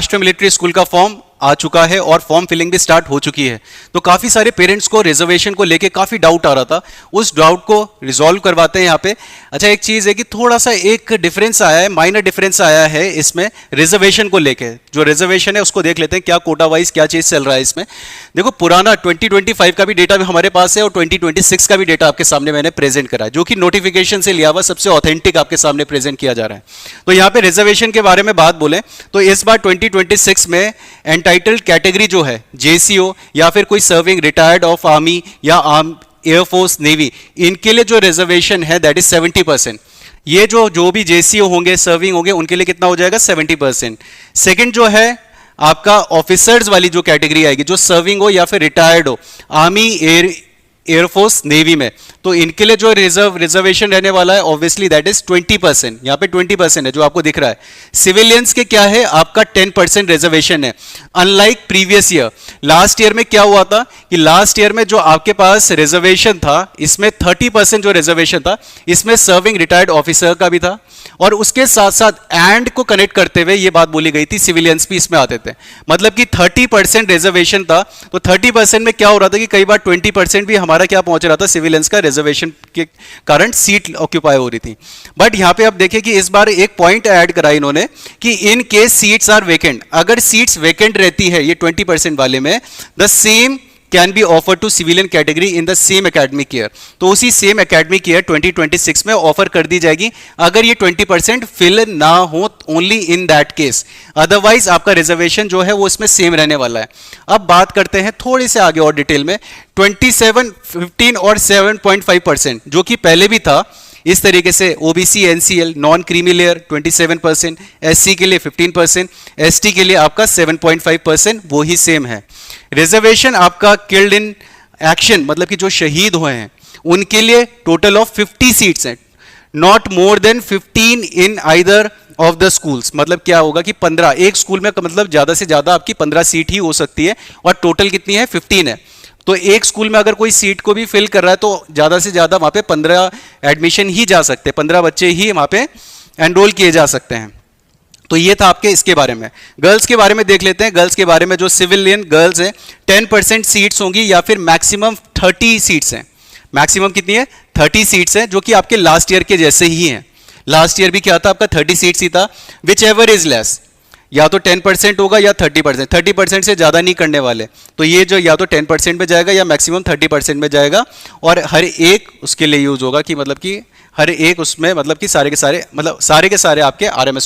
राष्ट्रीय military school का form आ चुका है और फॉर्म फिलिंग भी स्टार्ट हो चुकी है। तो काफ़ी सारे पेरेंट्स को रिजर्वेशन को लेके काफ़ी डाउट आ रहा था, उस डाउट को रिजॉल्व करवाते हैं यहाँ पे। अच्छा, एक चीज़ है कि थोड़ा सा एक डिफरेंस आया है, माइनर डिफरेंस आया है इसमें रिजर्वेशन को लेके। जो रिजर्वेशन है उसको देख लेते हैं, क्या कोटा वाइज क्या चीज़ चल रहा है इसमें। देखो, पुराना 2025 का भी डेटा हमारे पास है और 2026 का भी डेटा आपके सामने मैंने प्रेजेंट करा है, जो कि नोटिफिकेशन से लिया हुआ सबसे ऑथेंटिक आपके सामने प्रेजेंट किया जा रहा है। तो यहाँ पे रिजर्वेशन के बारे में बात बोले तो इस बार 2026 में एंटाइटल्ड कैटेगरी जो है जेसीओ या फिर कोई सर्विंग रिटायर्ड ऑफ आर्मी या एयरफोर्स नेवी, इनके लिए जो रिजर्वेशन है दैट इज 70%। ये जो भी जेसीओ होंगे, सर्विंग होंगे, उनके लिए कितना हो जाएगा 70%। सेकंड जो है आपका ऑफिसर्स वाली जो कैटेगरी आएगी, जो सर्विंग हो या फिर रिटायर्ड हो आर्मी, एयरफोर्स, नेवी में, तो इनके लिए जो रिजर्वेशन रहने वाला है ऑब्वियसली दैट इज 20%। यहाँ पे 20% है जो आपको दिख रहा है। सिविलियंस के क्या है, आपका 10% रिजर्वेशन है। Unlike previous year, last year में क्या हुआ था कि लास्ट ईयर में जो आपके पास रिजर्वेशन था, इसमें 30% जो रिजर्वेशन था, इसमें सर्विंग रिटायर्ड ऑफिसर का भी था और उसके साथ साथ एंड को कनेक्ट करते हुए ये बात बोली गई थी सिविलियंस भी इसमें आते थे। मतलब कि 30% रिजर्वेशन था, तो 30% में क्या हो रहा था कि कई बार 20% भी हमारा क्या पहुंच रहा था, सिविलियंस का रिजर्वेशन के कारण सीट ऑक्यूपाई हो रही थी। बट यहां पे आप देखें कि इस बार एक पॉइंट ऐड करा इन्होंने कि in case seats are vacant, अगर सीट्स वेकेंट रहती है ये 20% वाले में, the same can be offer to civilian category in the same academic year. तो उसी सेम एकेडमिक ईयर 2026 में ऑफर कर दी जाएगी अगर ये 20% फिल ना हो, only in that case. Otherwise आपका रिजर्वेशन जो है वो इसमें सेम रहने वाला है। अब बात करते हैं थोड़ी से आगे और डिटेल में। 27, 15 और 7.5% जो कि पहले भी था इस तरीके से, OBC, NCL, non creamy layer 27%, SC के लिए 15%, एसटी के लिए आपका 7.5%, वो ही सेम है। रिजर्वेशन आपका किल्ड इन एक्शन, मतलब कि जो शहीद हुए हैं उनके लिए टोटल ऑफ 50 सीट्स हैं, not more than 15 in either of the schools. मतलब क्या होगा कि 15 एक स्कूल में, मतलब ज्यादा से ज्यादा आपकी 15 सीट ही हो सकती है और टोटल कितनी है 15 है। तो एक स्कूल में अगर कोई सीट को भी फिल कर रहा है तो ज्यादा से ज्यादा वहां पे 15 एडमिशन ही जा सकते हैं, 15 बच्चे ही वहां पे एनरोल किए जा सकते हैं। तो ये था आपके इसके बारे में। गर्ल्स के बारे में देख लेते हैं। गर्ल्स के बारे में जो सिविलियन गर्ल्स हैं 10% सीट्स होंगी या फिर मैक्सिमम 30 सीट्स हैं। मैक्सिमम कितनी है 30 सीट्स हैं, जो कि आपके लास्ट ईयर के जैसे ही हैं। लास्ट ईयर भी क्या था आपका 30 सीट्स ही था। विच एवर इज लेस, या तो 10% होगा या 30%। 30% से ज़्यादा नहीं करने वाले, तो ये जो या तो 10% में जाएगा या मैक्सिमम 30% में जाएगा और हर एक उसके लिए यूज होगा कि मतलब कि हर एक उसमें मतलब कि सारे के सारे आपके आरएमएस